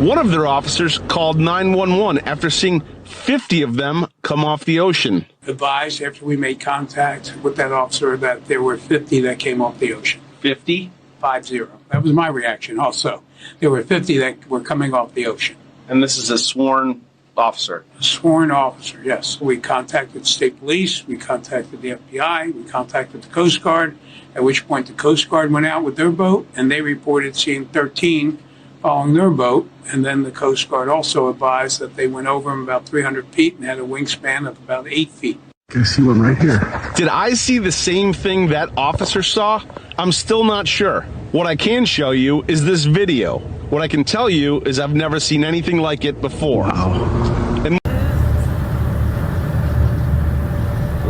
One of their officers called 911 after seeing 50 of them come off the ocean. Advised after we made contact with that officer that there were 50 that came off the ocean. 50? 50. That was my reaction also. There were 50 that were coming off the ocean. And this is a sworn officer? A sworn officer, yes. We contacted state police, we contacted the FBI, we contacted the Coast Guard, at which point the Coast Guard went out with their boat, and they reported seeing 13 following their boat. And then the Coast Guard also advised that they went over them about 300 feet and had a wingspan of about 8 feet. I see one right here. Did I see the same thing that officer saw? I'm still not sure. What I can show you is this video. What I can tell you is I've never seen anything like it before. Wow. And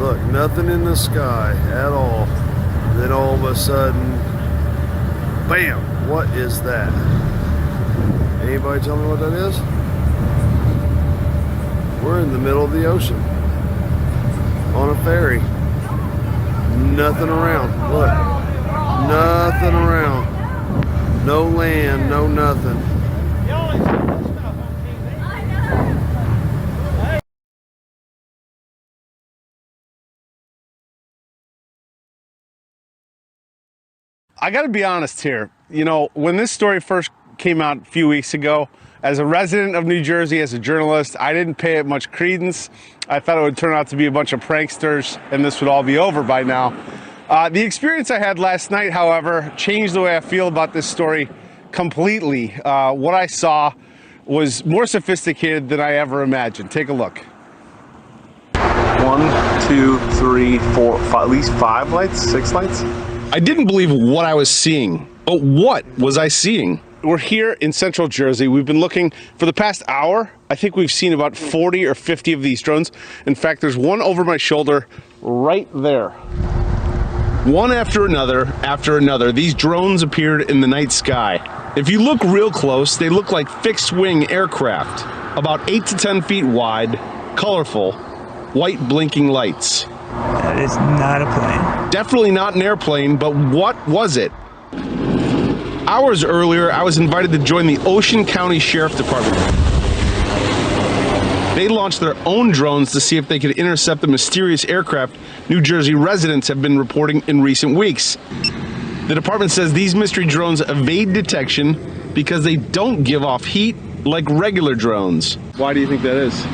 look, nothing in the sky at all. Then all of a sudden, bam, what is that? Anybody tell me what that is? We're in the middle of the ocean on a ferry. Nothing around. Look, nothing around. No land, no nothing. I got to be honest here. You know, when this story first came out a few weeks ago, as a resident of New Jersey, as a journalist, I didn't pay it much credence. I thought it would turn out to be a bunch of pranksters and this would all be over by now. The experience I had last night, however, changed the way I feel about this story completely. What I saw was more sophisticated than I ever imagined. Take a look. 1, 2, 3, 4, 5, at least 5 lights, 6 lights. I didn't believe what I was seeing. But what was I seeing? We're here in central Jersey. We've been looking for the past hour. I think we've seen about 40 or 50 of these drones. In fact, there's one over my shoulder right there. One after another, these drones appeared in the night sky. If you look real close, they look like fixed-wing aircraft, about 8 to 10 feet wide, colorful, white blinking lights. That is not a plane. Definitely not an airplane, but what was it? Hours earlier, I was invited to join the Ocean County Sheriff Department. They launched their own drones to see if they could intercept the mysterious aircraft New Jersey residents have been reporting in recent weeks. The department says these mystery drones evade detection because they don't give off heat like regular drones. Why do you think that is?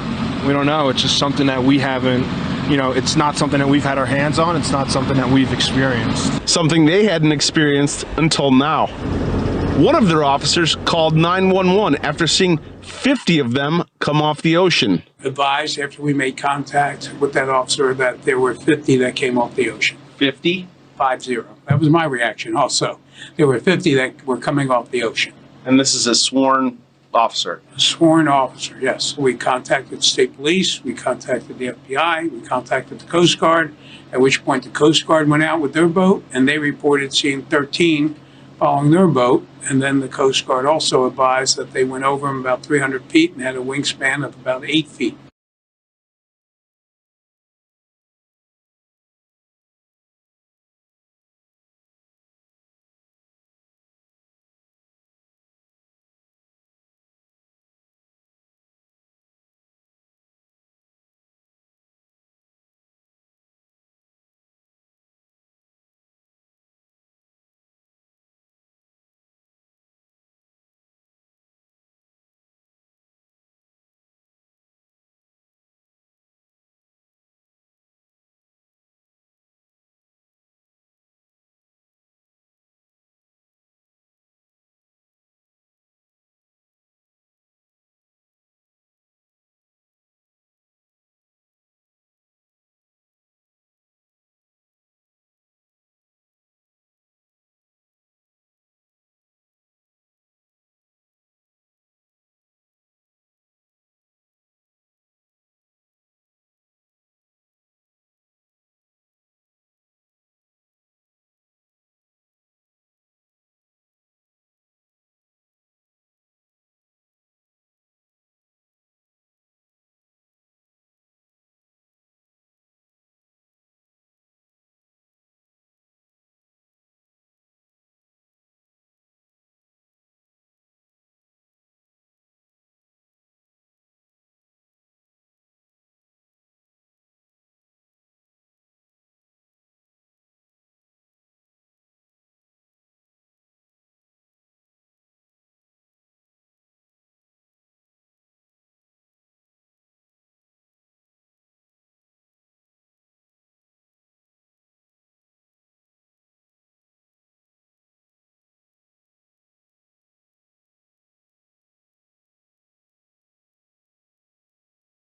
We don't know. It's just something that we haven't, it's not something that we've had our hands on. It's not something that we've experienced. Something they hadn't experienced until now. One of their officers called 911 after seeing 50 of them come off the ocean. Advised after we made contact with that officer that there were 50 that came off the ocean. 50? 50. That was my reaction also. There were 50 that were coming off the ocean. And this is a sworn officer? A sworn officer, yes. We contacted state police, we contacted the FBI, we contacted the Coast Guard, at which point the Coast Guard went out with their boat, and they reported seeing 13 following their boat. And then the Coast Guard also advised that they went over them about 300 feet and had a wingspan of about 8 feet.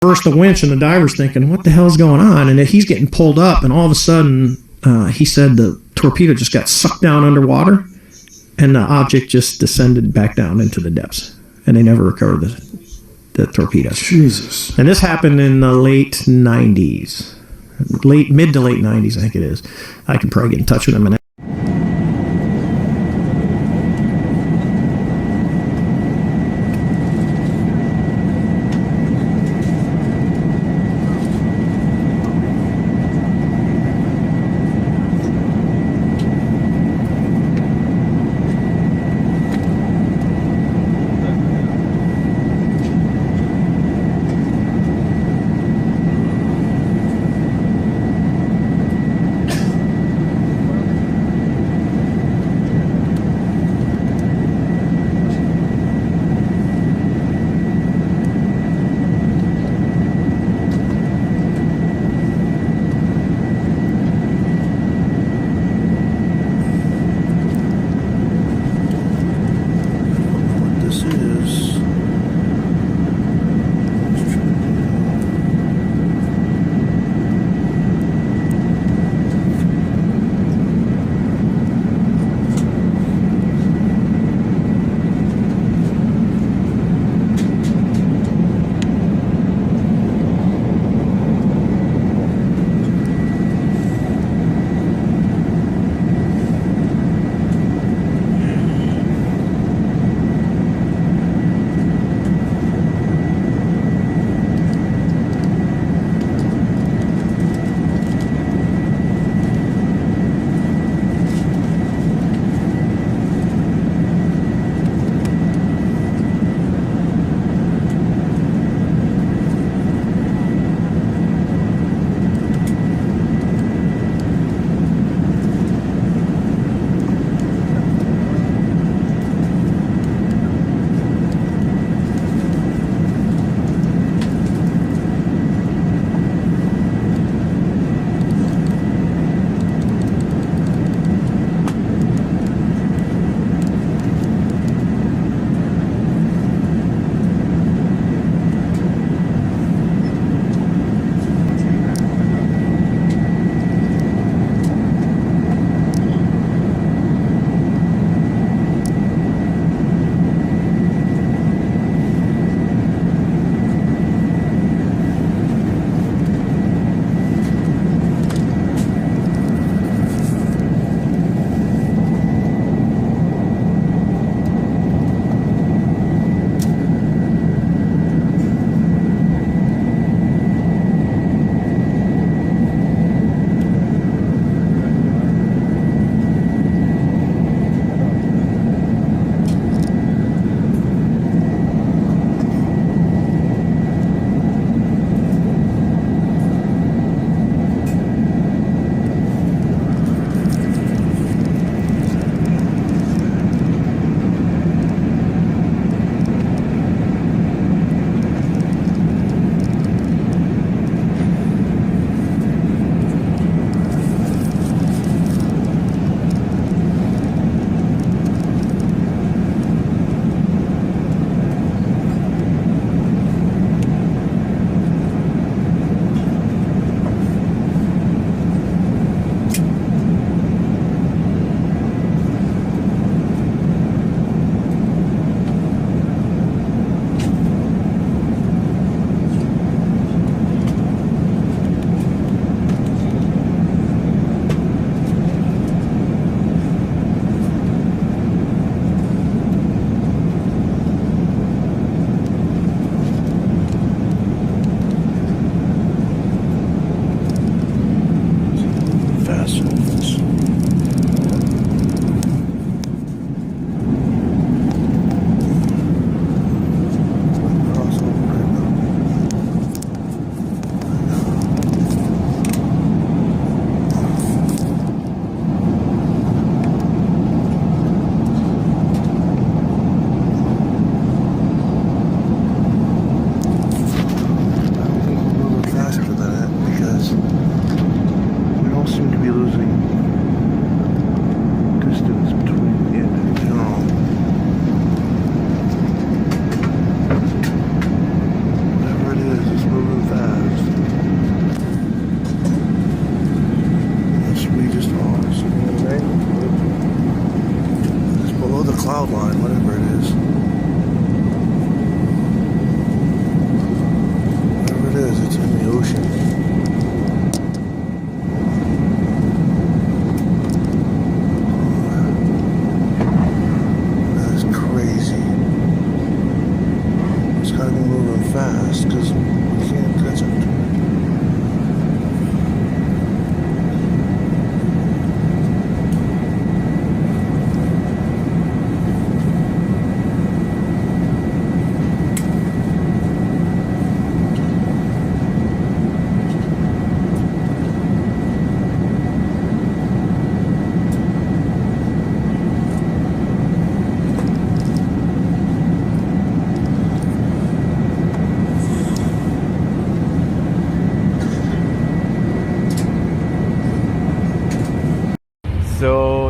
First the winch, and the diver's thinking, what the hell is going on? And he's getting pulled up, and all of a sudden, he said the torpedo just got sucked down underwater, and the object just descended back down into the depths. And they never recovered the torpedo. Jesus. And this happened in the late 90s. Mid to late 90s, I think it is. I can probably get in touch with him.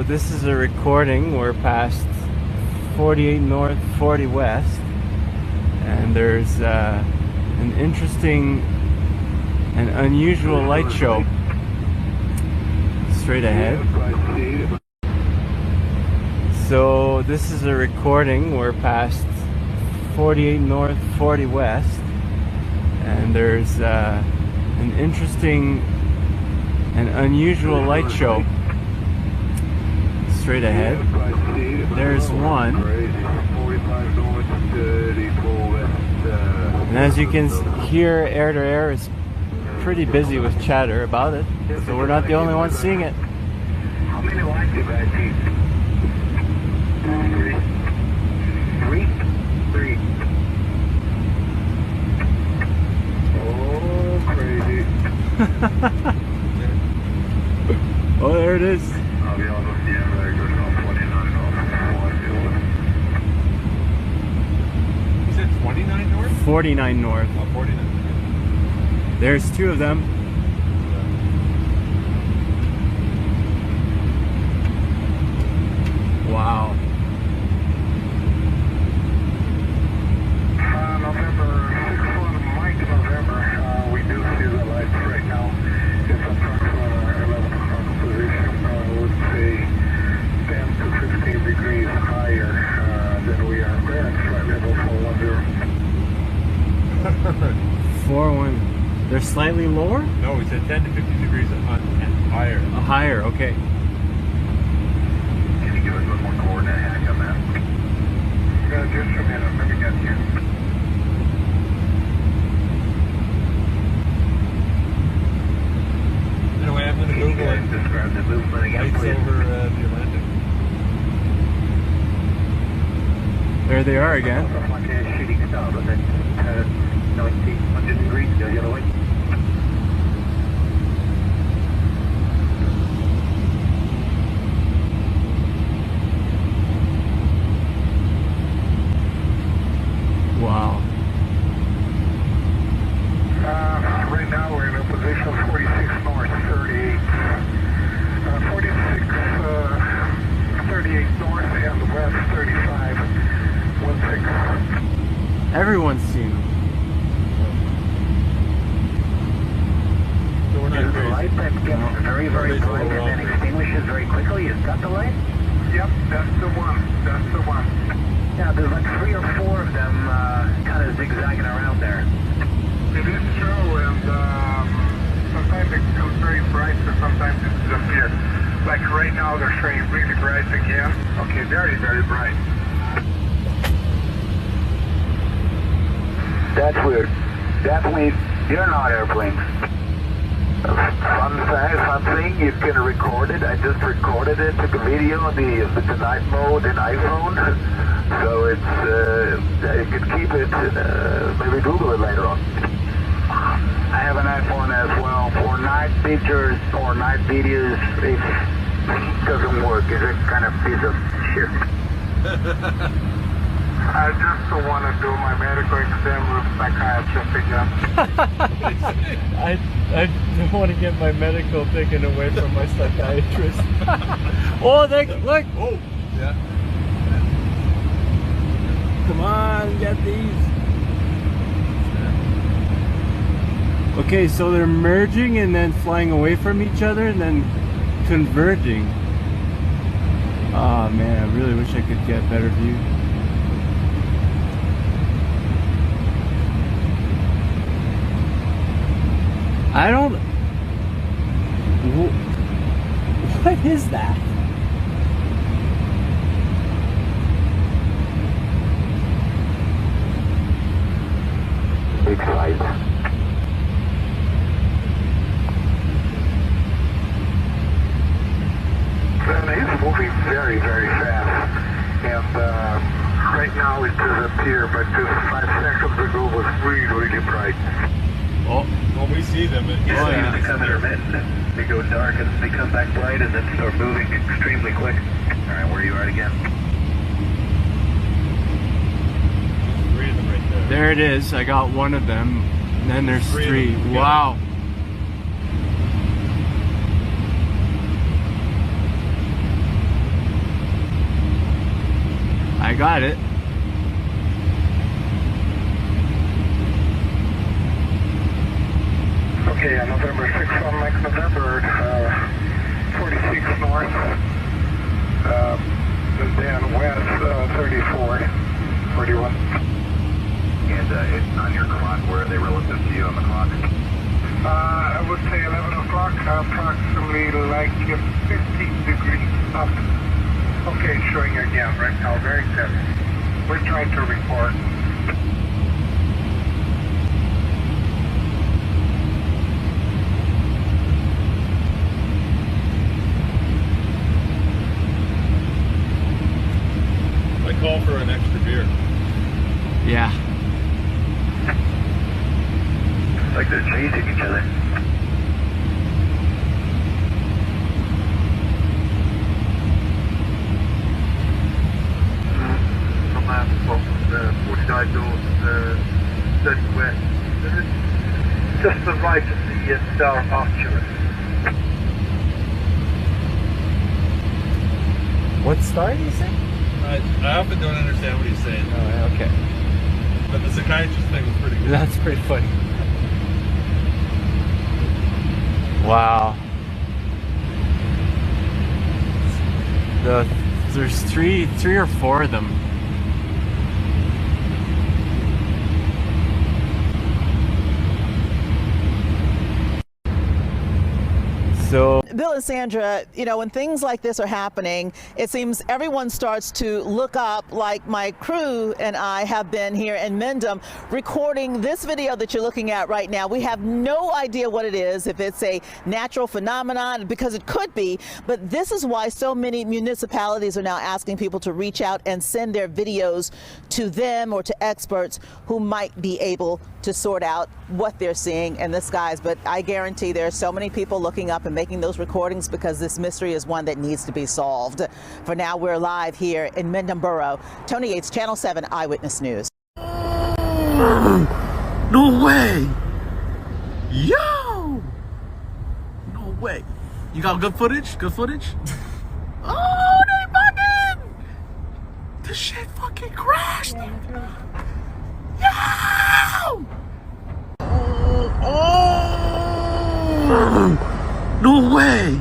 this is a recording. We're past 48 north, 40 west, and there's an interesting and unusual light show straight ahead. So this is a recording. We're past 48 north, 40 west, and there's an interesting and unusual light show straight ahead. There's one, and as you can hear, air to air is pretty busy with chatter about it, so we're not the only ones seeing it. How many lights do you guys see? Three. Oh, crazy. Oh, there it is. You said 29 north? 49 north. Oh, 49. There's two of them. Wow. November 6th on Mike, November. We do see the lights right now. It's approximately 11 o'clock position. I would say 10 to 15 degrees higher than we are there. Slightly above 410. 4-1. They're slightly lower? No, we said 10 to 15 degrees higher. Higher, okay. Can you give us a little more coordinate hack on that? Just a minute. Let me get here. Anyway, I'm going to Google it. Describe the movement again, Lights please. over the Atlantic. There they are again. Like a shooting star, but then 90, 100 degrees go the other way. Wow. Right now we're in a position 46 north, 38. 46, 38 north and west 35, 16. Everyone's seen them. So we're not There's a crazy. light that gets very, very bright and then extinguishes very quickly. Is that the light? Yep, that's the one. That's the one. Yeah, there's like 3 or 4 of them kind of zigzagging around there. It is true, and sometimes it becomes very bright, and sometimes it disappears. Like right now, they're showing really bright again. Okay, very, very bright. That's weird. Definitely, they're not airplanes. Fun thing, you can record it. I just recorded it, took a video on the night mode in iPhone. So it's, you can keep it, maybe Google it later on. I have an iPhone as well. For night pictures or night videos, it doesn't work. It's a kind of piece of shit. I just want to do my medical exam with psychiatrist again. I don't want to get my medical taken away from my psychiatrist. Oh, look! Oh, yeah. Come on, get these. Okay, so they're merging and then flying away from each other and then converging. Oh man, I really wish I could get a better view. I don't... What is that? Big size. And he's moving very, very fast. And right now it disappeared, but just 5 seconds ago was really, really bright. Oh, well, we see them. Yeah, they come intermittent. They go dark and they come back bright and then start moving extremely quick. All right, where you are again? 3 of them right there. There it is. I got one of them. And then there's 3. Wow. I got it. Okay, November 6 on Mike November, 46 north, then west, 34, 41. And it's on your clock. Where are they relative to you on the clock? I would say 11 o'clock, approximately like 15 degrees up. Okay, it's showing again right now, very good. We're trying to record. I call for an extra beer. Yeah. Like they're chasing each other. From the 49 north, 30 west. Just to the right of the Star Archer. What star did you say? I often don't understand what he's saying. Oh, okay. But the psychiatrist thing was pretty good. That's pretty funny. Wow. There's three or four of them. So Bill and Sandra, you know, when things like this are happening, it seems everyone starts to look up, like my crew and I have been here in Mendham recording this video that you're looking at right now. We have no idea what it is, if it's a natural phenomenon, because it could be, but this is why so many municipalities are now asking people to reach out and send their videos to them or to experts who might be able to sort out what they're seeing in the skies. But I guarantee there are so many people looking up and making those recordings because this mystery is one that needs to be solved. For now, we're live here in Mendham Borough. Tony Yates, Channel 7 Eyewitness News. No way! Yo! No way. You got good footage? Good footage? Oh, they fucking! The shit fucking crashed! Yo! Oh! No way!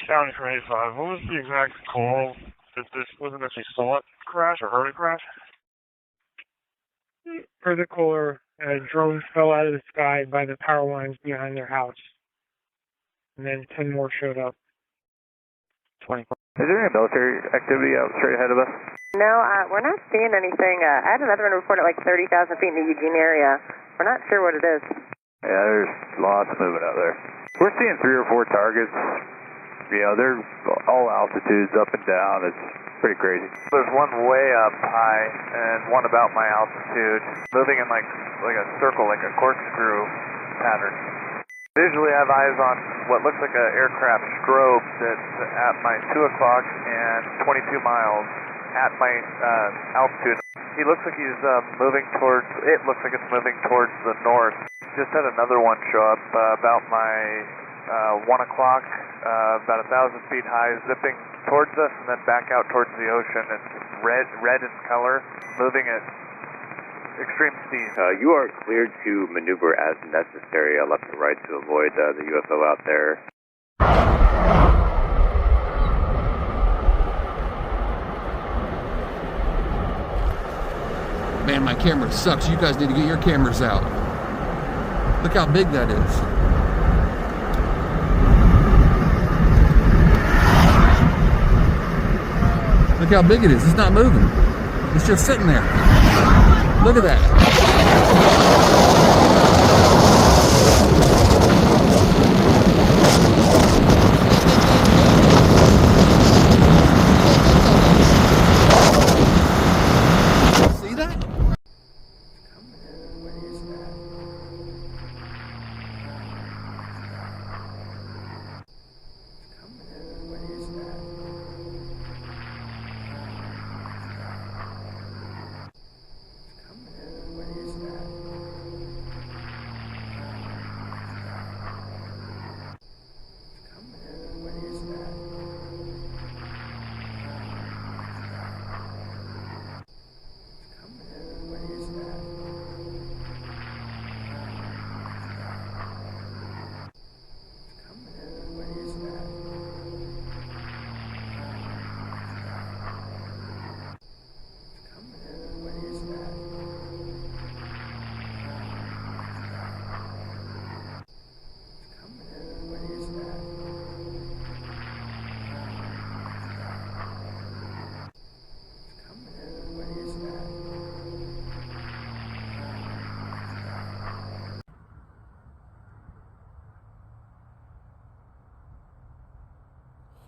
County for 85. What was the exact call that this wasn't actually saw it crash or heard it crash? Heard the caller, a drone fell out of the sky by the power lines behind their house. And then 10 more showed up. 20. Is there any military activity out straight ahead of us? No, we're not seeing anything. I had another one report at like 30,000 feet in the Eugene area. We're not sure what it is. Yeah, there's lots moving out there. We're seeing 3 or 4 targets. You know, they're all altitudes, up and down. It's pretty crazy. There's one way up high and one about my altitude, moving in like a circle, like a corkscrew pattern. Usually I have eyes on what looks like an aircraft strobe that's at my 2 o'clock and 22 miles at my altitude. He looks like he's moving towards, it looks like it's moving towards the north. Just had another one show up about my 1 o'clock, about 1,000 feet high, zipping towards us and then back out towards the ocean. It's red in color, moving at extreme speed. You are cleared to maneuver as necessary, left and right, to avoid the UFO out there. Man, my camera sucks. You guys need to get your cameras out. Look how big that is. Look how big it is. It's not moving. It's just sitting there. Look at that. What is that?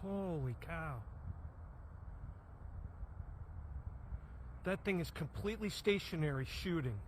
Holy cow. That thing is completely stationary shooting.